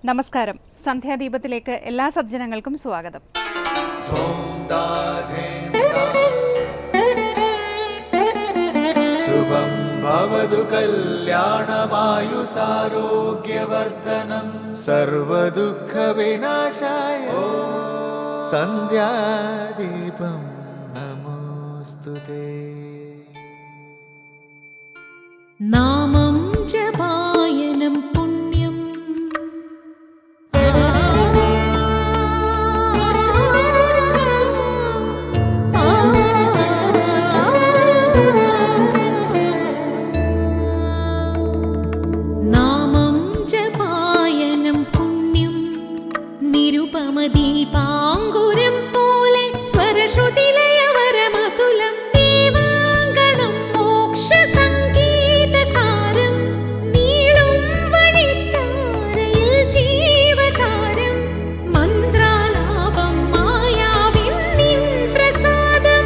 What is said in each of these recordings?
നമസ്കാരം. സന്ധ്യാദീപത്തിലേക്ക് എല്ലാ സജ്ജനങ്ങൾക്കും സ്വാഗതം. ശുഭം ഭവതു കല്യാണമായുസാരോഗ്യവർദ്ധനം സർവദുഃഖവിനാശായ സന്ധ്യാദീപം നമോസ്തുതേ. നാമം ജപായനം പുണ്യം നാമം ജപായനം പുണ്യം നിരുപമദീപാങ്കുരം പോലെ സ്വരശ്രുതിലയവരമതുലം ദേവാങ്കണം മോക്ഷസംഗീതസാരം നീളും വഴിത്താരയിൽ ജീവതാരം മന്ത്രാലാപം മായാവിൻ നിൻ പ്രസാദം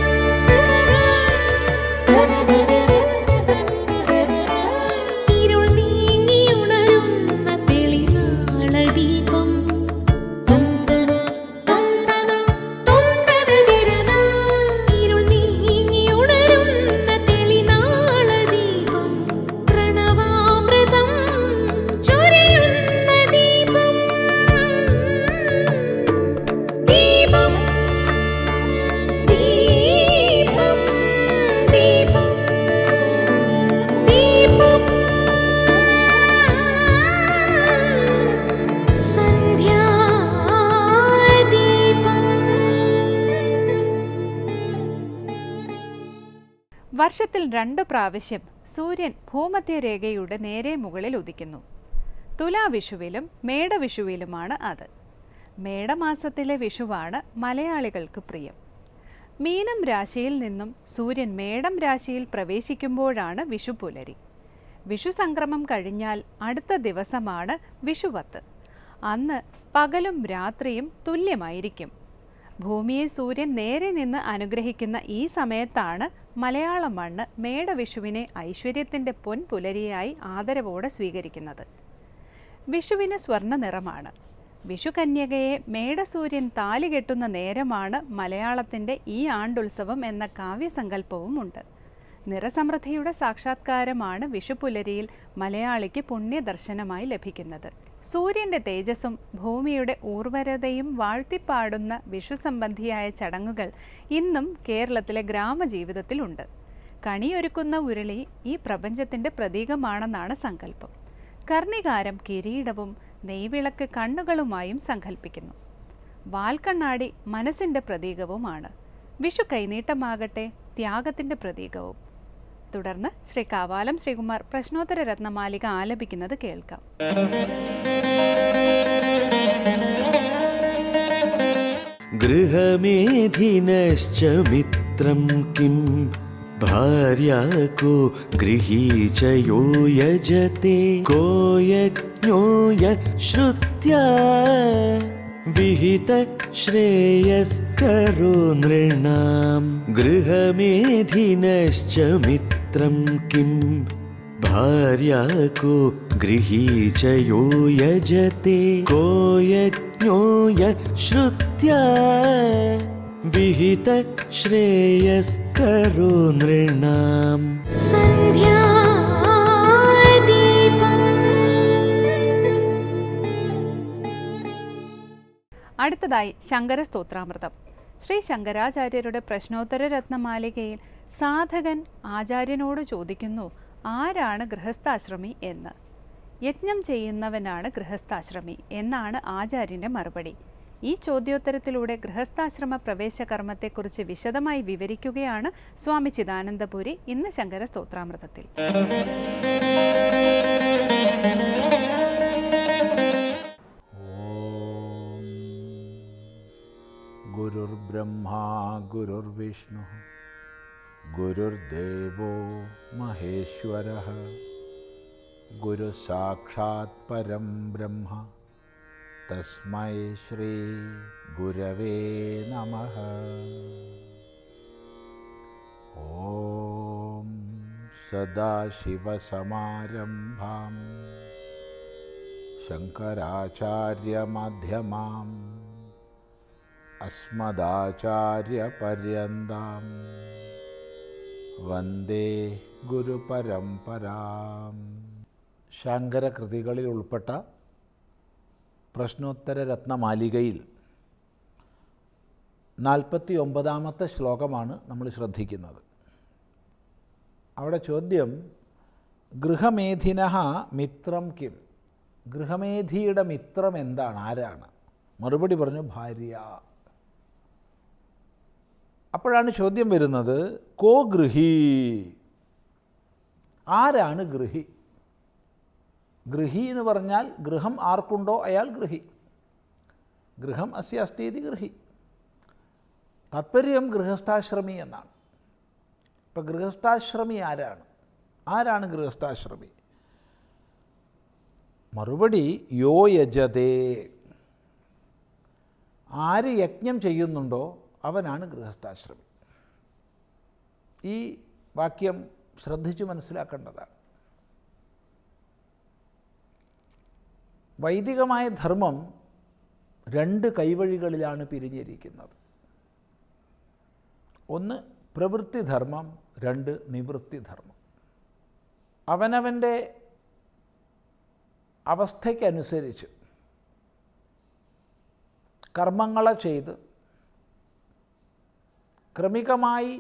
ഇരുൾ നീങ്ങിയുണരുന്ന തെളിനാളദീപം ഇരുൾ നീങ്ങിയുണരുന്ന തെളിനാളദീപം പ്രണവാമൃതം ചൊരിയുന്ന ദീപം ദീപം ദീപം ദീപം ദീപം വർഷത്തിൽ 2 പ്രാവശ്യം സൂര്യൻ ഭൂമധ്യരേഖയുടെ നേരെ മുകളിൽ ഉദിക്കുന്നു. തുലാവിഷുവിലും മേടവിഷുവിലുമാണ് അത്. മേടമാസത്തിലെ വിഷുവാണ് മലയാളികൾക്ക് പ്രിയം. മീനം രാശിയിൽ നിന്നും സൂര്യൻ മേടം രാശിയിൽ പ്രവേശിക്കുമ്പോഴാണ് വിഷുപുലരി. വിഷു സംക്രമം കഴിഞ്ഞാൽ അടുത്ത ദിവസമാണ് വിഷുവത്ത്. അന്ന് പകലും രാത്രിയും തുല്യമായിരിക്കും. ഭൂമിയെ സൂര്യൻ നേരെ നിന്ന് അനുഗ്രഹിക്കുന്ന ഈ സമയത്താണ് മലയാള മണ്ണ് മേടവിഷുവിനെ ഐശ്വര്യത്തിൻ്റെ പൊൻപുലരിയായി ആദരവോടെ സ്വീകരിക്കുന്നത്. വിഷുവിന് സ്വർണ്ണ നിറമാണ്. വിഷുകന്യകയെ മേടസൂര്യൻ താലി കെട്ടുന്ന നേരമാണ് മലയാളത്തിൻ്റെ ഈ ആണ്ടുത്സവം എന്ന കാവ്യസങ്കല്പവുമുണ്ട്. നിറസമൃദ്ധിയുടെ സാക്ഷാത്കാരമാണ് വിഷുപുലരിയിൽ മലയാളിക്ക് പുണ്യദർശനമായി ലഭിക്കുന്നത്. സൂര്യൻ്റെ തേജസ്സും ഭൂമിയുടെ ഊർവരതയും വാഴ്ത്തിപ്പാടുന്ന വിഷു സംബന്ധിയായ ചടങ്ങുകൾ ഇന്നും കേരളത്തിലെ ഗ്രാമജീവിതത്തിലുണ്ട്. കണിയൊരുക്കുന്ന ഉരുളി ഈ പ്രപഞ്ചത്തിൻ്റെ പ്രതീകമാണെന്നാണ് സങ്കല്പം. കർണികാരം കിരീടവും നെയ്വിളക്ക് കണ്ണുകളുമായും സങ്കല്പിക്കുന്നു. വാൽക്കണ്ണാടി മനസ്സിൻ്റെ പ്രതീകവുമാണ്. വിഷു കൈനീട്ടമാകട്ടെ ത്യാഗത്തിൻ്റെ പ്രതീകവും. തുടർന്ന് ശ്രീ കാവാലം ശ്രീകുമാർ പ്രശ്നോത്തര രത്നമാലിക ആലപിക്കുന്നത് കേൾക്കാം. ഗൃഹമേധിനശ്ച മിത്രം കിം ഭാര്യാ കോ ഗൃഹീ ച യോ യജത്തെ കോ യജ്ഞോയ ശ്രുത്യാ വിഹിത ശ്രേയസ്കരോ നൃണാം. ഗൃഹമേധിനശ്ച മിത്രം കിം ഭാര്യാ കോ ഗൃഹീ ച യോ യജത്തെ കോ യജ്ഞോയ ശ്രുത്യാ വിഹിത ശ്രേയസ്കരോ നൃണാം. അടുത്തതായി ശങ്കര സ്തോത്രാമൃതം. ശ്രീ ശങ്കരാചാര്യരുടെ പ്രശ്നോത്തര രത്നമാലികയിൽ സാധകൻ ആചാര്യനോട് ചോദിക്കുന്നു, ആരാണ് ഗൃഹസ്ഥാശ്രമി എന്ന്. യജ്ഞം ചെയ്യുന്നവനാണ് ഗൃഹസ്ഥാശ്രമി എന്നാണ് ആചാര്യൻ്റെ മറുപടി. ഈ ചോദ്യോത്തരത്തിലൂടെ ഗൃഹസ്ഥാശ്രമ പ്രവേശ കർമ്മത്തെക്കുറിച്ച് വിശദമായി വിവരിക്കുകയാണ് സ്വാമി ചിദാനന്ദപുരി ഇന്ന് ശങ്കര സ്തോത്രാമൃതത്തിൽ. ഗുരുർബ്രഹ്മാ ഗുരുർവിഷ്ണു ഗുരുർദേവോ മഹേശ്വരഃ ഗുരു സാക്ഷാത് പരം ബ്രഹ്മ തസ്മൈ ശ്രീ ഗുരവേ നമഃ. ഓം സദാശിവസമാരംഭാം ശങ്കരാചാര്യമധ്യമാം അസ്മദാചാര്യപര്യന്താം വന്ദേ ഗുരുപരമ്പരാം. ശങ്കരകൃതികളിൽ ഉൾപ്പെട്ട പ്രശ്നോത്തര രത്നമാലികയിൽ 49ാമത്തെ ശ്ലോകമാണ് നമ്മൾ ശ്രദ്ധിക്കുന്നത്. അവിടെ ചോദ്യം, ഗൃഹമേധിനഃ മിത്രം കിം? ഗൃഹമേധിയുടെ മിത്രം എന്താണ്, ആരാണ്? മറുപടി പറഞ്ഞു, ഭാര്യ. അപ്പോഴാണ് ചോദ്യം വരുന്നത്, കോ ഗൃഹി? ആരാണ് ഗൃഹി? ഗൃഹി എന്ന് പറഞ്ഞാൽ ഗൃഹം ആർക്കുണ്ടോ അയാൾ ഗൃഹി. ഗൃഹം അസ്യ അസ്തി ഇതി ഗൃഹി. താത്പര്യം ഗൃഹസ്ഥാശ്രമി എന്നാണ്. ഇപ്പം ഗൃഹസ്ഥാശ്രമി ആരാണ്? ആരാണ് ഗൃഹസ്ഥാശ്രമി? മറുപടി, യോ യജതേ. ആര് യജ്ഞം ചെയ്യുന്നുണ്ടോ അവനാണ് ഗൃഹസ്ഥാശ്രമി. ഈ വാക്യം ശ്രദ്ധിച്ചു മനസ്സിലാക്കേണ്ടതാണ്. വൈദികമായ ധർമ്മം 2 കൈവഴികളിലാണ് പിരിഞ്ഞിരിക്കുന്നത്. ഒന്ന് പ്രവൃത്തിധർമ്മം, 2 നിവൃത്തിധർമ്മം. അവനവൻ്റെ അവസ്ഥയ്ക്കനുസരിച്ച് കർമ്മങ്ങളെ ചെയ്ത് ക്രമികമായി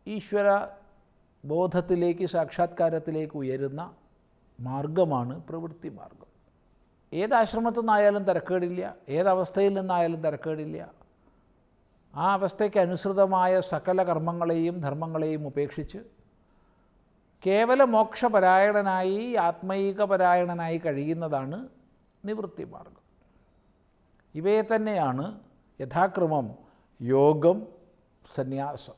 ഈശ്വര ബോധത്തിലേക്ക്, സാക്ഷാത്കാരത്തിലേക്ക് ഉയരുന്ന മാർഗമാണ് പ്രവൃത്തി മാർഗം. ഏതാശ്രമത്തിൽ നിന്നായാലും തിരക്കേടില്ല, ഏതവസ്ഥയിൽ നിന്നായാലും തിരക്കേടില്ല. ആ അവസ്ഥയ്ക്ക് അനുസൃതമായ സകല കർമ്മങ്ങളെയും ധർമ്മങ്ങളെയും ഉപേക്ഷിച്ച് കേവല മോക്ഷപരായണനായി, ആത്മൈകപരായണനായി കഴിയുന്നതാണ് നിവൃത്തി മാർഗം. ഇവയെ തന്നെയാണ് യഥാക്രമം യോഗം, സന്യാസം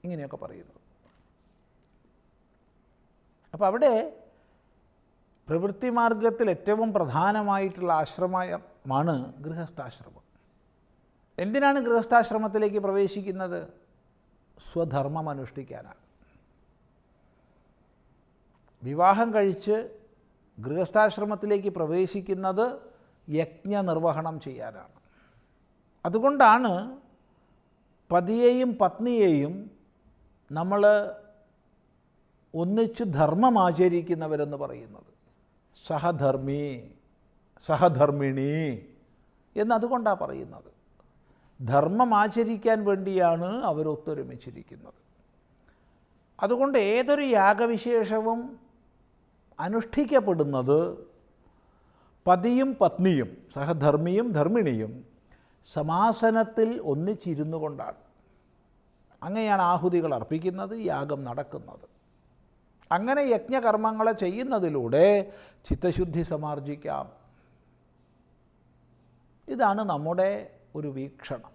ഇങ്ങനെയൊക്കെ പറയുന്നത്. അപ്പോൾ അവിടെ പ്രവൃത്തി മാർഗത്തിൽ ഏറ്റവും പ്രധാനമായിട്ടുള്ള ആശ്രമമാണ് ഗൃഹസ്ഥാശ്രമം. എന്തിനാണ് ഗൃഹസ്ഥാശ്രമത്തിലേക്ക് പ്രവേശിക്കുന്നത്? സ്വധർമ്മം അനുഷ്ഠിക്കാനാണ്. വിവാഹം കഴിച്ച് ഗൃഹസ്ഥാശ്രമത്തിലേക്ക് പ്രവേശിക്കുന്നത് യജ്ഞനിർവഹണം ചെയ്യാനാണ്. അതുകൊണ്ടാണ് പതിയെയും പത്നിയെയും നമ്മൾ ഒന്നിച്ച് ധർമ്മമാചരിക്കുന്നവരെന്ന് പറയുന്നത്. സഹധർമ്മി, സഹധർമ്മിണി എന്നതുകൊണ്ടാണ് പറയുന്നത്. ധർമ്മം ആചരിക്കാൻ വേണ്ടിയാണ് അവരൊത്തൊരുമിച്ചിരിക്കുന്നത്. അതുകൊണ്ട് ഏതൊരു യാഗവിശേഷവും അനുഷ്ഠിക്കപ്പെടുന്നത് പതിയും പത്നിയും, സഹധർമ്മിയും ധർമ്മിണിയും സമാസനത്തിൽ ഒന്നിച്ചിരുന്നു കൊണ്ടാണ്. അങ്ങനെയാണ് ആഹുതികൾ അർപ്പിക്കുന്നത്, യാഗം നടക്കുന്നത്. അങ്ങനെ യജ്ഞകർമ്മങ്ങളെ ചെയ്യുന്നതിലൂടെ ചിത്തശുദ്ധി സമാർജിക്കാം. ഇതാണ് നമ്മുടെ ഒരു വീക്ഷണം.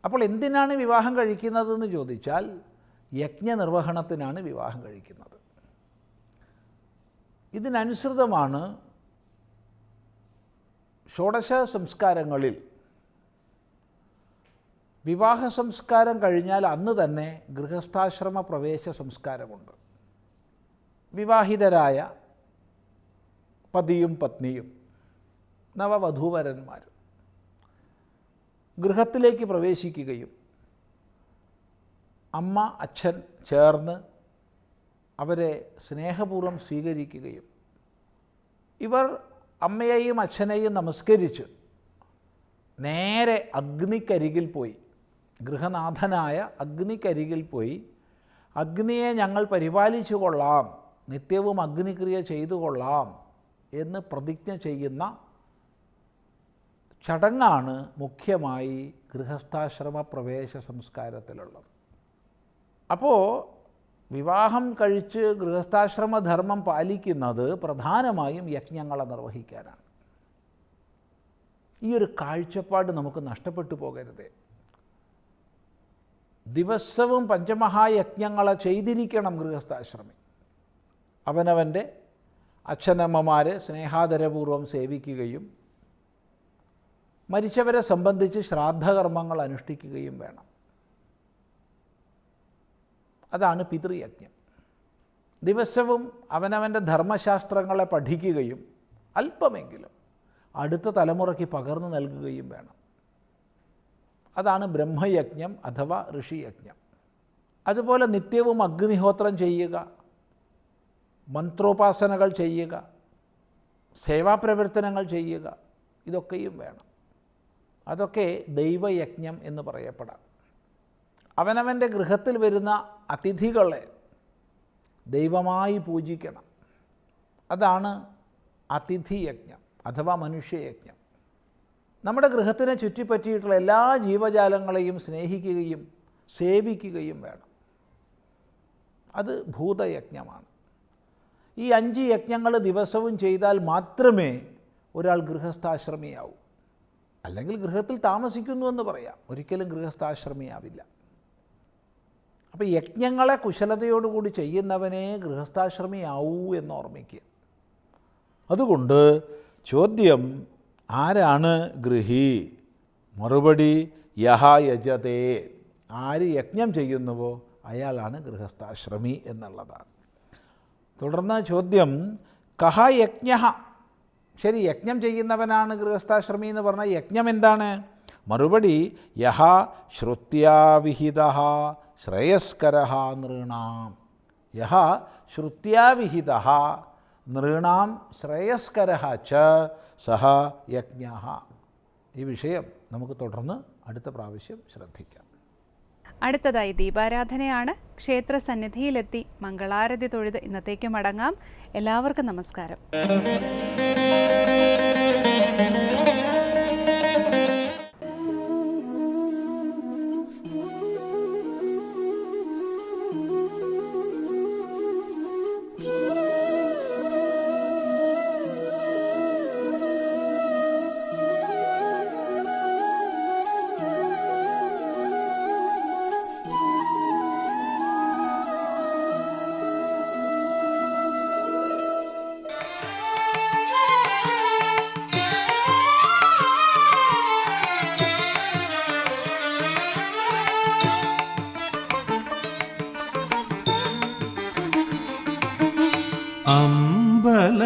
അപ്പോൾ എന്തിനാണ് വിവാഹം കഴിക്കുന്നതെന്ന് ചോദിച്ചാൽ യജ്ഞനിർവഹണത്തിനാണ് വിവാഹം കഴിക്കുന്നത്. ഇതിനനുസൃതമാണ് ഷോഡശ സംസ്കാരങ്ങളിൽ വിവാഹ സംസ്കാരം കഴിഞ്ഞാൽ അന്ന് തന്നെ ഗൃഹസ്ഥാശ്രമ പ്രവേശ സംസ്കാരമുണ്ട്. വിവാഹിതരായ പതിയും പത്നിയും നവവധൂവരന്മാരും ഗൃഹത്തിലേക്ക് പ്രവേശിക്കുകയും അമ്മ അച്ഛൻ ചേർന്ന് അവരെ സ്നേഹപൂർവ്വം സ്വീകരിക്കുകയും ഇവർ അമ്മയെയും അച്ഛനെയും നമസ്കരിച്ച് നേരെ അഗ്നിക്കരികിൽ പോയി, ഗൃഹനാഥനായ അഗ്നിക്കരികിൽ പോയി, അഗ്നിയെ ഞങ്ങൾ പരിപാലിച്ചു കൊള്ളാം, നിത്യവും അഗ്നിക്രിയ ചെയ്തു കൊള്ളാം എന്ന് പ്രതിജ്ഞ ചെയ്യുന്ന ചടങ്ങാണ് മുഖ്യമായി ഗൃഹസ്ഥാശ്രമ പ്രവേശ സംസ്കാരത്തിലുള്ളത്. അപ്പോൾ വിവാഹം കഴിച്ച് ഗൃഹസ്ഥാശ്രമധർമ്മം പാലിക്കുന്നത് പ്രധാനമായും യജ്ഞങ്ങളെ നിർവഹിക്കാനാണ്. ഈ ഒരു കാഴ്ചപ്പാട് നമുക്ക് നഷ്ടപ്പെട്ടു പോകരുത്. ദിവസവും പഞ്ചമഹായജ്ഞങ്ങളെ ചെയ്തിരിക്കണം ഗൃഹസ്ഥാശ്രമി. അവനവൻ്റെ അച്ഛനമ്മമാരെ സ്നേഹാദരപൂർവ്വം സേവിക്കുകയും മരിച്ചവരെ സംബന്ധിച്ച് ശ്രാദ്ധകർമ്മങ്ങൾ അനുഷ്ഠിക്കുകയും വേണം. അതാണ് പിതൃയജ്ഞം. ദിവസവും അവനവൻ്റെ ധർമ്മശാസ്ത്രങ്ങളെ പഠിക്കുകയും അല്പമെങ്കിലും അടുത്ത തലമുറയ്ക്ക് പകർന്നു നൽകുകയും വേണം. അതാണ് ബ്രഹ്മയജ്ഞം അഥവാ ഋഷിയജ്ഞം. അതുപോലെ നിത്യവും അഗ്നിഹോത്രം ചെയ്യുക, മന്ത്രോപാസനകൾ ചെയ്യുക, സേവാപ്രവർത്തനങ്ങൾ ചെയ്യുക, ഇതൊക്കെയും വേണം. അതൊക്കെ ദൈവയജ്ഞം എന്ന് പറയപ്പെടാം. അവനവൻ്റെ ഗൃഹത്തിൽ വരുന്ന അതിഥികളെ ദൈവമായി പൂജിക്കണം. അതാണ് അതിഥിയജ്ഞം അഥവാ മനുഷ്യയജ്ഞം. നമ്മുടെ ഗൃഹത്തിനെ ചുറ്റിപ്പറ്റിയിട്ടുള്ള എല്ലാ ജീവജാലങ്ങളെയും സ്നേഹിക്കുകയും സേവിക്കുകയും വേണം. അത് ഭൂതയജ്ഞമാണ്. ഈ 5 യജ്ഞങ്ങൾ ദിവസവും ചെയ്താൽ മാത്രമേ ഒരാൾ ഗൃഹസ്ഥാശ്രമിയാവൂ. അല്ലെങ്കിൽ ഗൃഹത്തിൽ താമസിക്കുന്നു എന്ന് പറയാം, ഒരിക്കലും ഗൃഹസ്ഥാശ്രമിയാവില്ല. അപ്പോൾ യജ്ഞങ്ങളെ കുശലതയോടുകൂടി ചെയ്യുന്നവനെ ഗൃഹസ്ഥാശ്രമിയാവൂ എന്ന് ഓർമ്മിക്കുക. അതുകൊണ്ട് ചോദ്യം, ആരാണ് ഗൃഹി? മറുപടി, യഹ യജതേ. ആര് യജ്ഞം ചെയ്യുന്നുവോ അയാളാണ് ഗൃഹസ്ഥാശ്രമി എന്നുള്ളതാണ്. തുടർന്ന് ചോദ്യം, കഹ യജ്ഞ. ശരി, യജ്ഞം ചെയ്യുന്നവനാണ് ഗൃഹസ്ഥാശ്രമി എന്ന് പറഞ്ഞാൽ യജ്ഞം എന്താണ്? മറുപടി, യഹ ശ്രുത്യാവിഹിതഃ ശ്രേയസ്കരഃ നൃണാം. യഹ ശ്രുത്യാവിഹിതഃ നൃണാം ശ്രേയസ്കരഃ ച സഹ യജ്ഞഃ. ഈ വിഷയം നമുക്ക് തുടർന്ന് അടുത്ത പ്രാവശ്യം ശ്രദ്ധിക്കാം. അടുത്തതായി ദീപാരാധനയാണ്. ക്ഷേത്ര സന്നിധിയിലെത്തി മംഗളാരതി തൊഴുത് ഇന്നത്തേക്ക് മടങ്ങാം. എല്ലാവർക്കും നമസ്കാരം.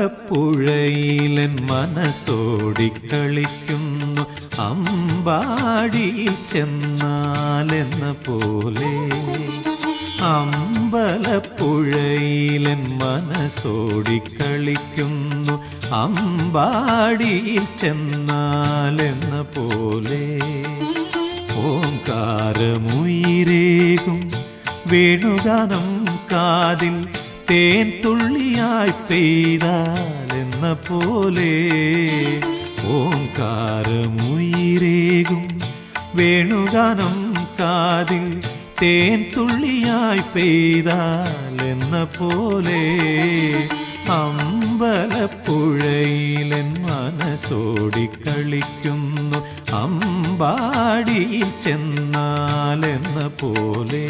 അമ്പലപ്പുഴയിലൻ മനസ്സോടിക്കളിക്കുന്നു അമ്പാടിയിൽ ചെന്നാലെന്ന പോലെ. അമ്പലപ്പുഴയിലൻ മനസ്സോടിക്കളിക്കുന്നു അമ്പാടിയിൽ ചെന്നാലെന്ന പോലെ. ഓംകാരമുയിരേകും വേണുഗാനം കാതിൽ തേൻ തുള്ളിയായി പെയ്താലെന്ന പോലെ. ഓംകാരമുയിരേകും വേണുഗാനം കാതിൽ തേൻ തുള്ളിയായി പെയ്താലെന്ന പോലെ. അമ്പലപ്പുഴയിലൻ മനസ്സോടിക്കളിക്കുന്നു അമ്പാടിയിൽ ചെന്നാലെന്ന പോലെ.